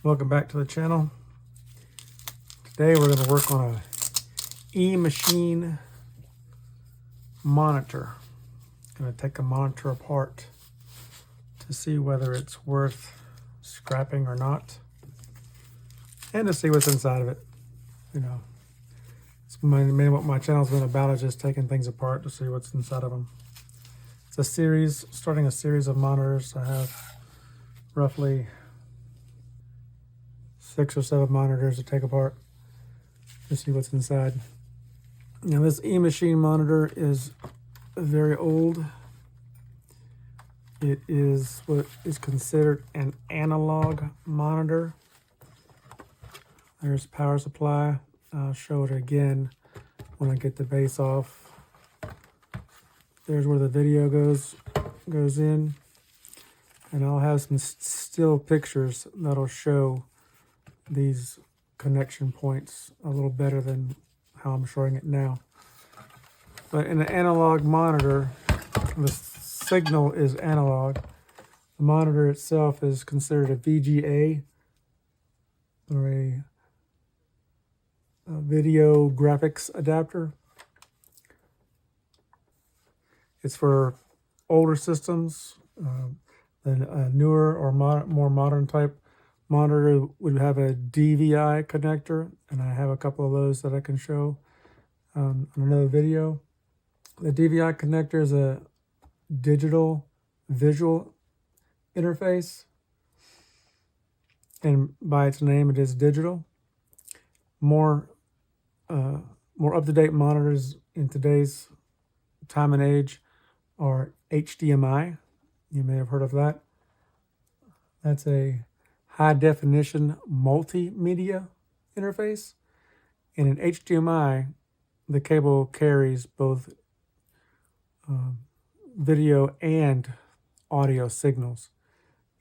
Welcome back to the channel. Today we're going to work on a eMachine monitor. I'm going to take a monitor apart to see whether it's worth scrapping or not, and to see what's inside of it. You know, it's mainly what my channel's been about, is just taking things apart to see what's inside of them. It's a series, starting a series of monitors. I have roughly 6 or 7 monitors to take apart to see what's inside. Now this eMachine monitor is very old. It is what is considered an analog monitor. There's power supply. I'll show it again when I get the base off. There's where the video goes in, and I'll have some still pictures that'll show these connection points a little better than how I'm showing it now. But in an analog monitor, the signal is analog. The monitor itself is considered a VGA, or a video graphics adapter. It's for older systems. Then a newer or more modern type monitor would have a DVI connector, and I have a couple of those that I can show on another video. The DVI connector is a digital visual interface, and by its name it is digital. More up-to-date monitors in today's time and age are HDMI. You may have heard of that. That's a high-definition multimedia interface. In an HDMI, the cable carries both video and audio signals.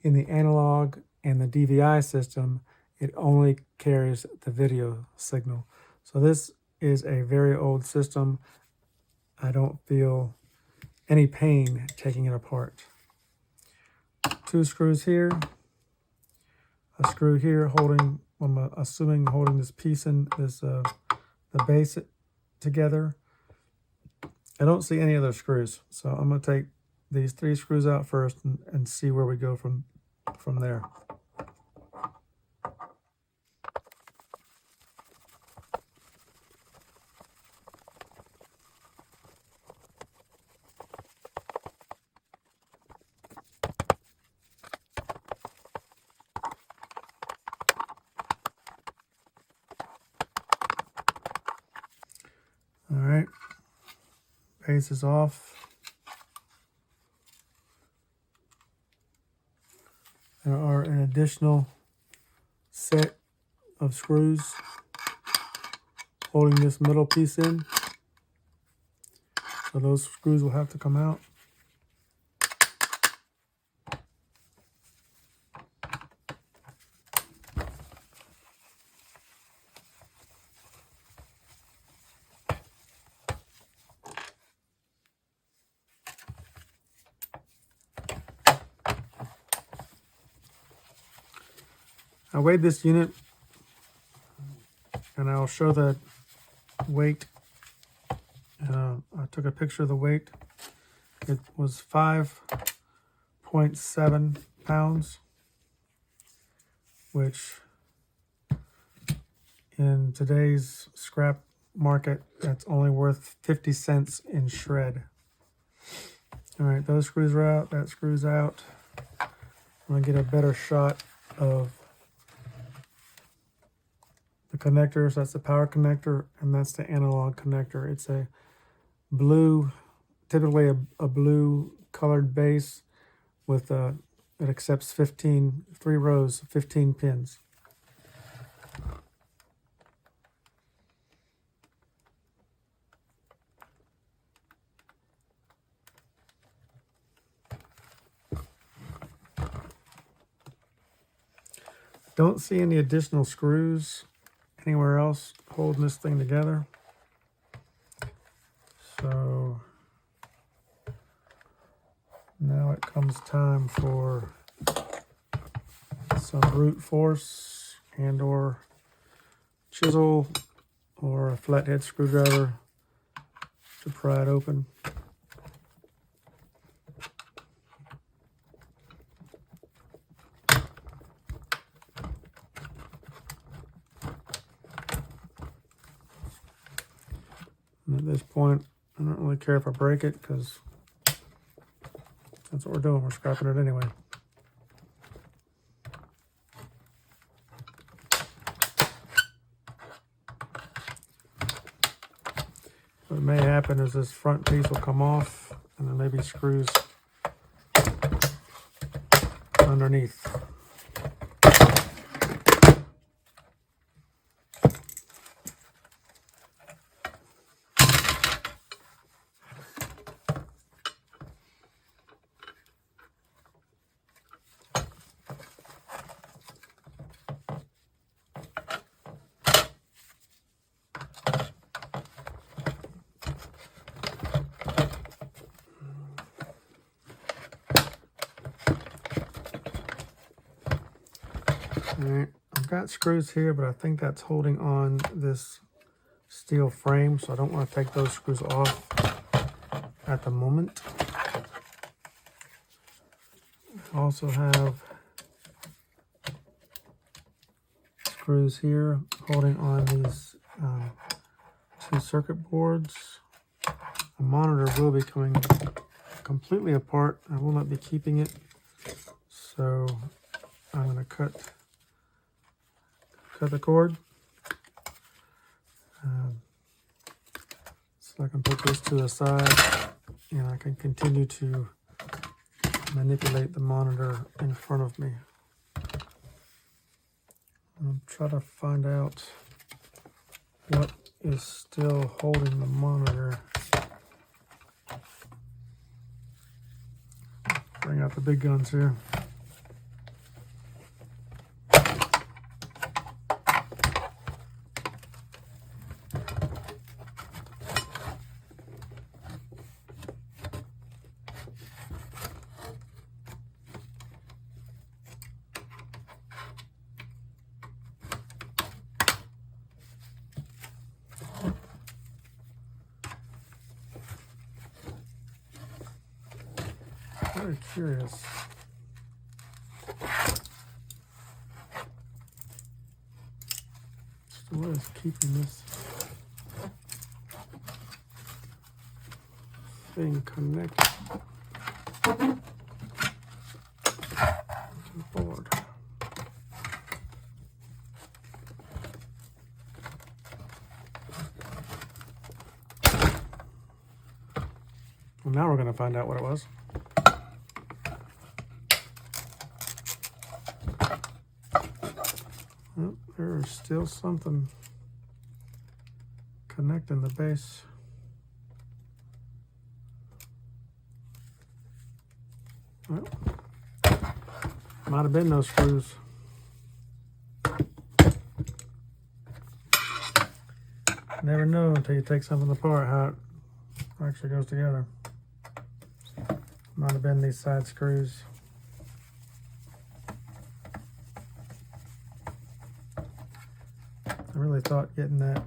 In the analog and the DVI system, it only carries the video signal. So this is a very old system. I don't feel any pain taking it apart. 2 screws here, a screw here holding, I'm assuming holding this piece in, the base together. I don't see any other screws, so I'm going to take these 3 screws out first and see where we go from there. All right, base is off. There are an additional set of screws holding this middle piece in, so those screws will have to come out. I weighed this unit, and I'll show the weight. I took a picture of the weight. It was 5.7 pounds, which in today's scrap market, that's only worth 50 cents in shred. All right, those screws are out, that screw's out. I'm gonna get a better shot of the connectors. That's the power connector, and that's the analog connector. It's a blue, typically a blue colored base with it accepts 3 rows, 15 pins. Don't see any additional screws anywhere else holding this thing together. So now it comes time for some brute force and or chisel or a flathead screwdriver to pry it open. And at this point, I don't really care if I break it because that's what we're doing. We're scrapping it anyway. What may happen is this front piece will come off and then maybe screws underneath. Alright, I've got screws here, but I think that's holding on this steel frame, so I don't want to take those screws off at the moment. I also have screws here holding on these two circuit boards. The monitor will be coming completely apart. I will not be keeping it, so I'm going to cut the cord so I can put this to the side and I can continue to manipulate the monitor in front of me. I'll try to find out what is still holding the monitor. Bring out the big guns here. Very curious. So what is keeping this thing connected to the board? Well, now we're going to find out what it was. Oh, there is still something connecting the base. Well, might have been those screws. Never know until you take something apart how it actually goes together. Might have been these side screws. I really thought getting that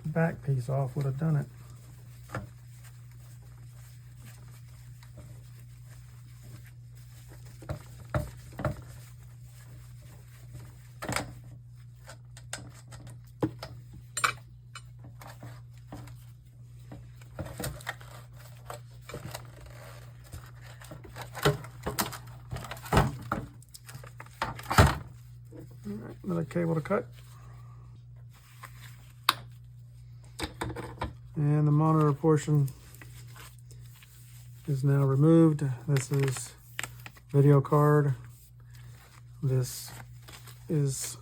back piece off would have done it. Another cable to cut. And the monitor portion is now removed. This is video card. This is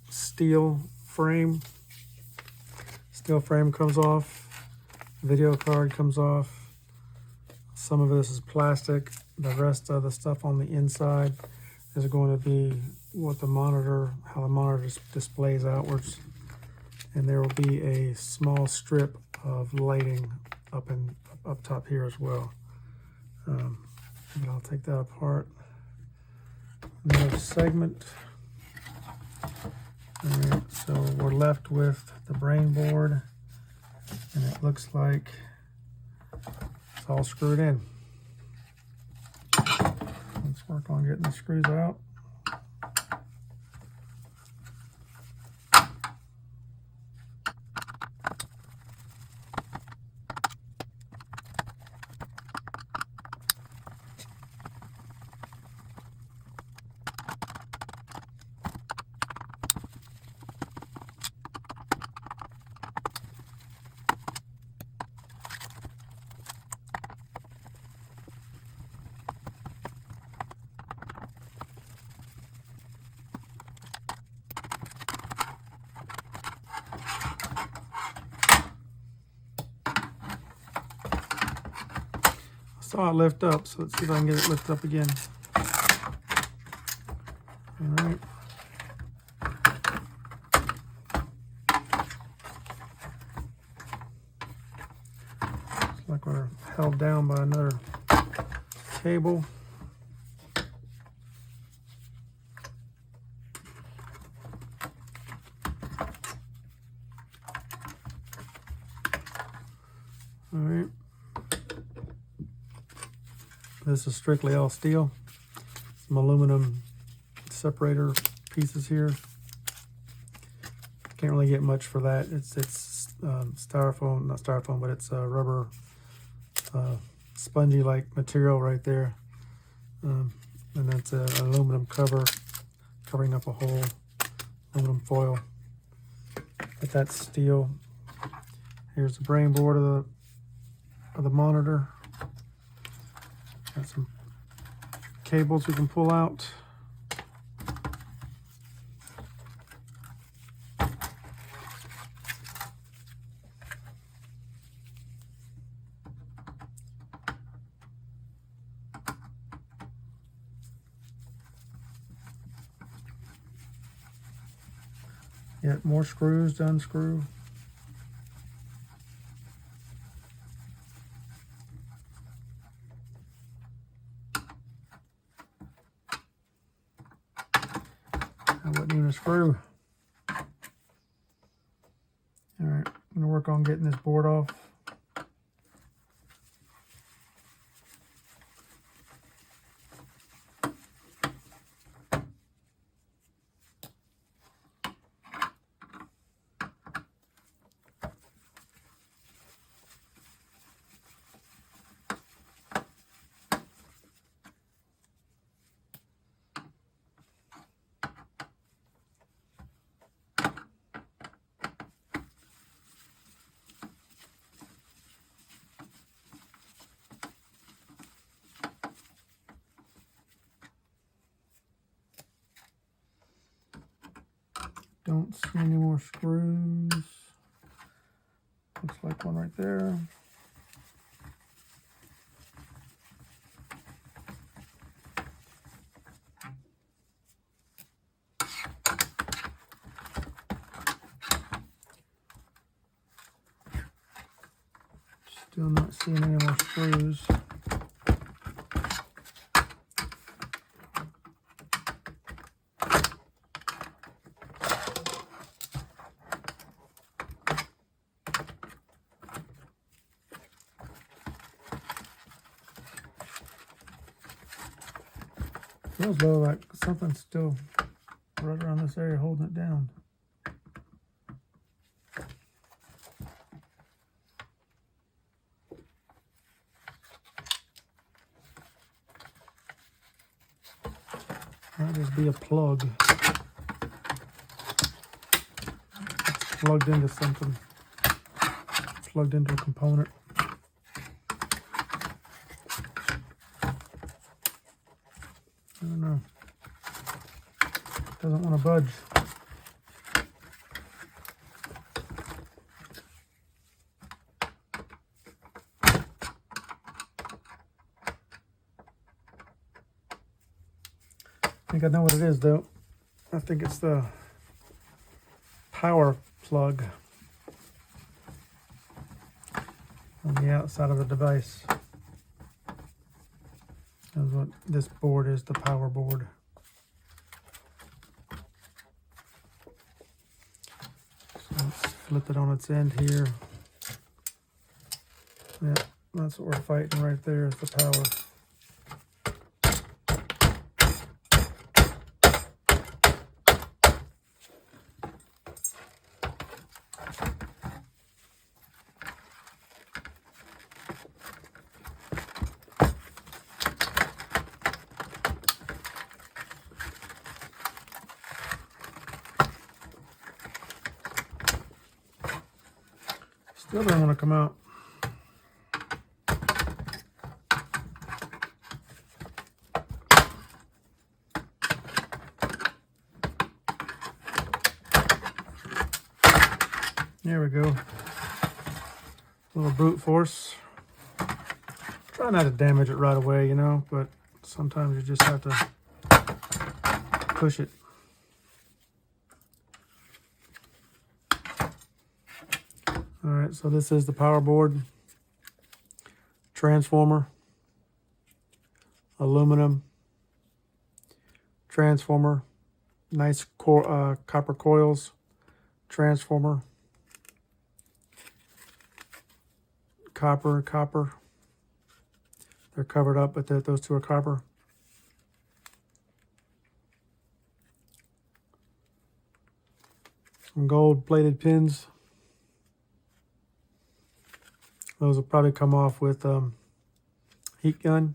steel frame. Steel frame comes off. Video card comes off. Some of this is plastic. The rest of the stuff on the inside is going to be what the monitor, how the monitor displays outwards. And there will be a small strip of lighting up top here as well. And I'll take that apart another segment. All right, so we're left with the brain board, and it looks like it's all screwed in. Let's work on getting the screws out. Saw it lift up, so let's see if I can get it lifted up again. All right. Looks like we're held down by another cable. All right. This is strictly all steel. Some aluminum separator pieces here. Can't really get much for that. It's styrofoam, not styrofoam, but it's rubber, spongy like material right there. And that's an aluminum cover covering up a whole aluminum foil. But that's steel. Here's the brain board of the monitor. Got some cables we can pull out. Yet more screws to unscrew. That wasn't even a screw. All right, I'm gonna work on getting this board off. Don't see any more screws. Looks like one right there. Still not seeing any more screws. Feels though like something's still right around this area holding it down. Might just be a plug. It's plugged into something. Plugged into a component. I don't know. Doesn't want to budge. I think I know what it is though. I think it's the power plug on the outside of the device. That's what this board is, the power board. flip it on its end here. Yeah, that's what we're fighting right there, is the power. Still don't want to come out. There we go. A little brute force. Try not to damage it right away, you know, but sometimes you just have to push it. All right, so this is the power board, transformer, aluminum, transformer, nice copper coils, transformer, copper. They're covered up, but those two are copper. Some gold-plated pins. Those will probably come off with heat gun,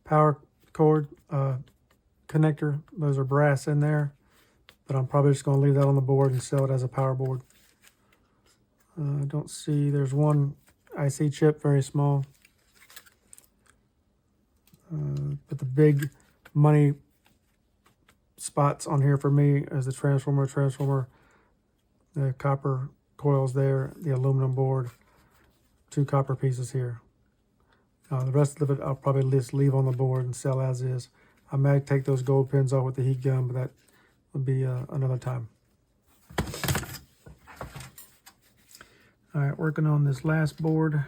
power cord connector. Those are brass in there, but I'm probably just going to leave that on the board and sell it as a power board. I don't see, there's one IC chip, very small. But the big money spots on here for me is the transformer, the copper coils there, the aluminum board, 2 copper pieces here. The rest of it I'll probably just leave on the board and sell as is. I might take those gold pins off with the heat gun, but that would be another time. All right, working on this last board.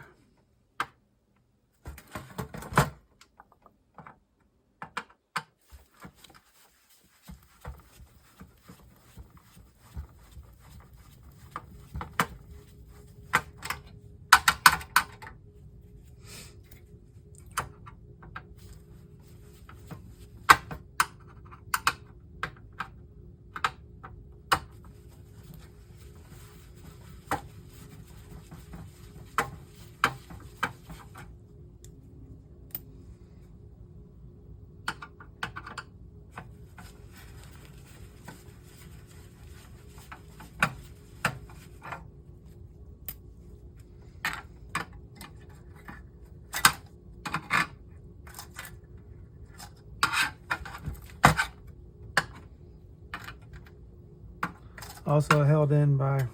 Also held in by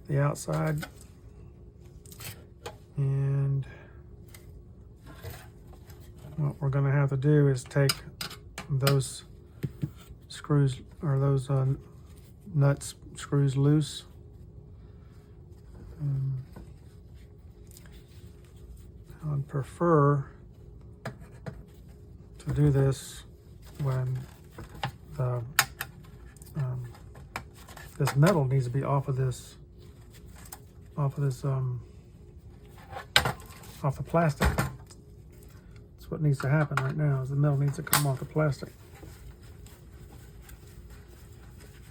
the outside, and what we're going to have to do is take those screws, or those nuts screws loose. I'd prefer to do this when the this metal needs to be off the plastic. That's what needs to happen right now, is the metal needs to come off the plastic.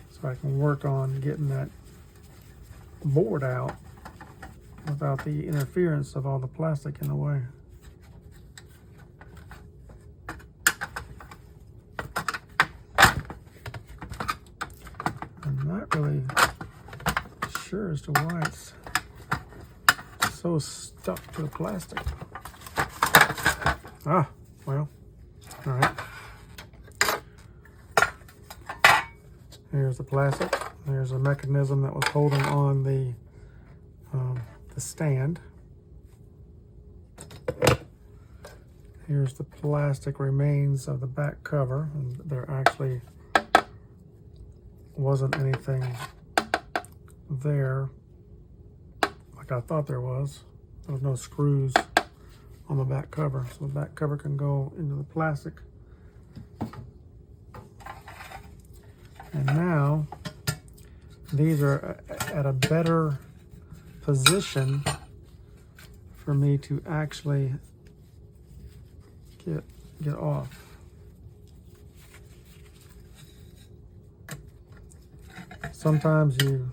So I can work on getting that board out without the interference of all the plastic in the way. I'm not really sure as to why it's so stuck to the plastic. Ah, well, all right. Here's the plastic. There's a mechanism that was holding on the stand. Here's the plastic remains of the back cover, and there actually wasn't anything there like I thought there was. There was no screws on the back cover, so the back cover can go into the plastic. And now these are at a better position for me to actually get off. Sometimes you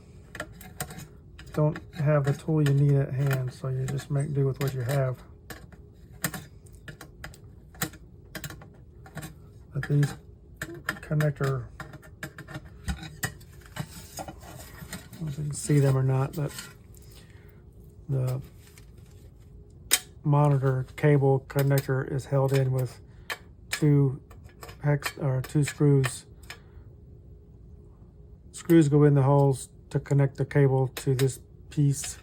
don't have the tool you need at hand, so you just make do with what you have. But these connector, I don't know if you can see them or not, but the monitor cable connector is held in with two screws. Screws go in the holes to connect the cable to this piece,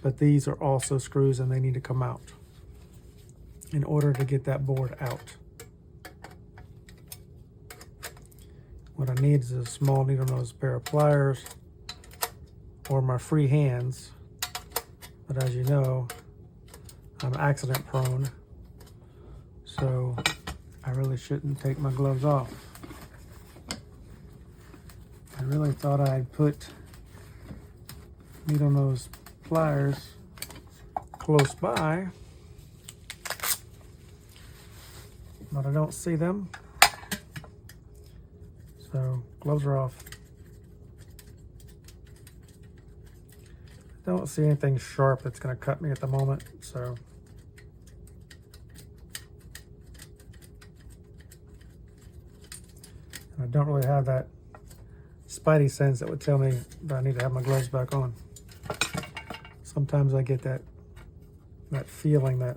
but these are also screws and they need to come out in order to get that board out. What I need is a small needle nose pair of pliers or my free hands, but as you know, I'm accident prone, so I really shouldn't take my gloves off. I really thought I'd put needle nose pliers close by, but I don't see them, so gloves are off. I don't see anything sharp that's going to cut me at the moment, so I don't really have that spidey sense that would tell me that I need to have my gloves back on. Sometimes I get that feeling that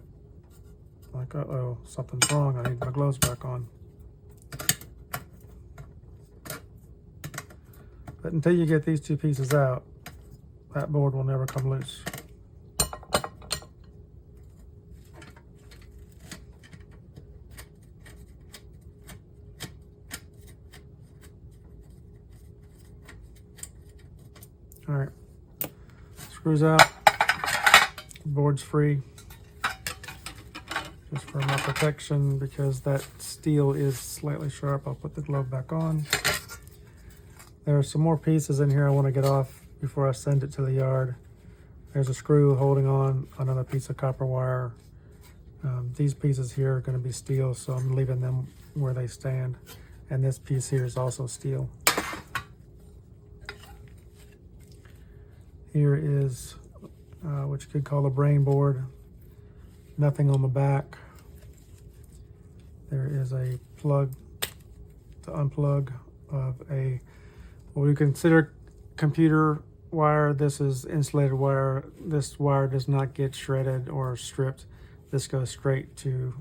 like, uh-oh, something's wrong, I need my gloves back on. But until you get these two pieces out, that board will never come loose. All right, screws out, board's free. Just for my protection, because that steel is slightly sharp, I'll put the glove back on. There are some more pieces in here I want to get off before I send it to the yard. There's a screw holding on another piece of copper wire. These pieces here are going to be steel, so I'm leaving them where they stand. And this piece here is also steel. Here is what you could call a brain board. Nothing on the back. There is a plug to unplug of what we consider computer wire. This is insulated wire. This wire does not get shredded or stripped. This goes straight to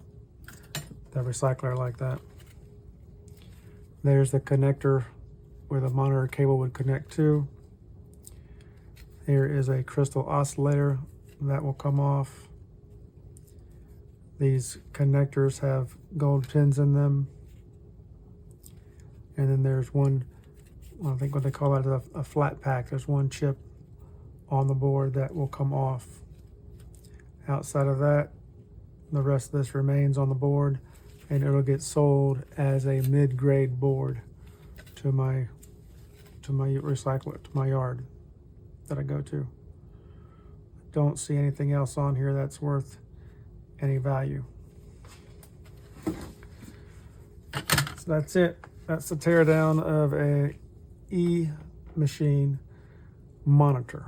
the recycler like that. There's the connector where the monitor cable would connect to. Here is a crystal oscillator that will come off. These connectors have gold pins in them. And then there's one, I think what they call it a flat pack. There's one chip on the board that will come off. Outside of that, the rest of this remains on the board, and it'll get sold as a mid-grade board to my recycler, to my yard that I go to. Don't see anything else on here that's worth any value. So that's it. That's the teardown of a eMachine monitor.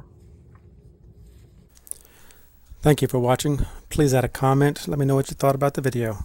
Thank you for watching. Please add a comment. Let me know what you thought about the video.